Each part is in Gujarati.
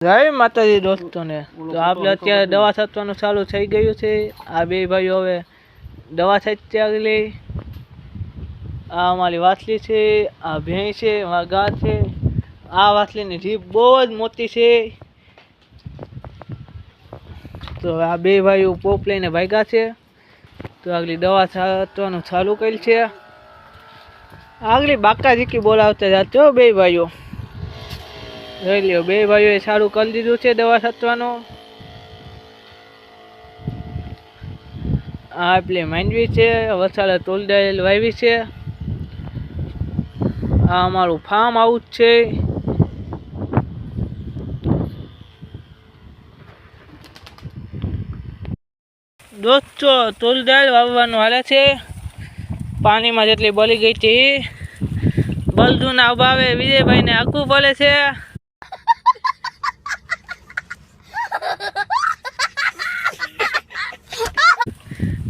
જય માતાજી દોસ્તોને। તો આપણે અત્યારે દવા છાંટવાનું ચાલુ થઈ ગયું છે। આ બે ભાઈઓ હવે દવા છાંટતી આગળ। આ અમારી વાસલી છે, આ ભેંસ છે, અમારા ગા છે। આ વાસલીની જીભ બહુ જ મોટી છે। તો આ બે ભાઈઓ પોપ લઈને ભાગ્યા છે। તો આગળ દવા છાંટવાનું ચાલુ કર્યું છે। આગળ બાકા જીકી બોલાવતા જાતે હો બે ભાઈઓ। જોઈ લ્યો, બે ભાઈઓએ સારું કરી દીધું છે દવા છાંટવાનું। આ પેલી માંડવી છે, વસાડે તોલદાયેલ વાવી છે। આ અમારું ફાર્મ હાઉસ છે। દોસ્તો તોલદાયેલ વાવવાનું હાલે છે। પાણીમાં જેટલી બળી ગઈ હતી બળદુના અભાવે વિજયભાઈને આખું પડે છે।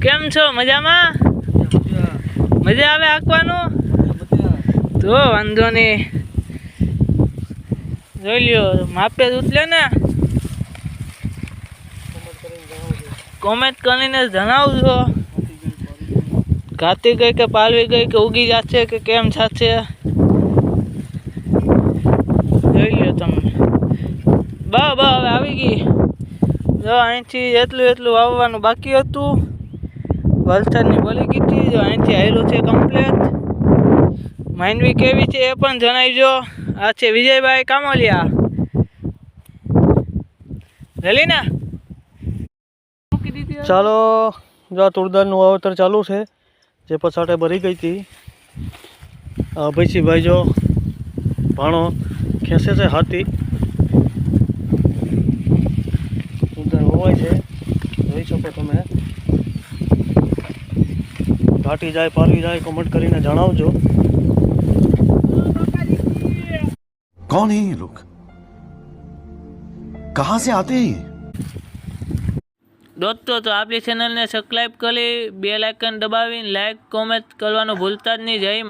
કેમ છો, મજામાં? મજા આવે આંકવાનું? તો વાંધો નહીં, જોઈ લ્યો માપે જ ઉતલે ને। કોમેન્ટ કરીને જણાવજો ઘાતી ગઈ કે પાલવી ગઈ કે ઉગી જશે કે કેમ થશે। જોઈ લ્યો તમે, બા હવે આવી ગઈ। જો અહીંથી એટલું વાવવાનું બાકી હતું, વલસાડની બોલી ગઈ હતી। જો અહીંથી આવેલું છે કમ્પ્લેટ। માંડવી કેવી છે એ પણ જણાવજો। આ છે વિજયભાઈ કામોલિયા, રેલી ને। ચાલો, જો તુરદારનું વાવેતર ચાલુ છે, જે પછાટે ભરી ગઈ હતી। ભૈસીભાઈ જો ભાણો ખેંચે છે હાથી, તુરદાર હોવાય છે, જોઈ શકો તમે। ઘાટી જાય પારવી જાય કમેન્ટ કરીને જણાવજો। कौन है ये लोग, कहां से आते हैं ये? દોસ્તો તો આપણી ચેનલને સબસ્ક્રાઈબ કરી બેલ આઇકન દબાવીને લાઈક કોમેન્ટ કરવાનું ભૂલતા જ નહીં। જય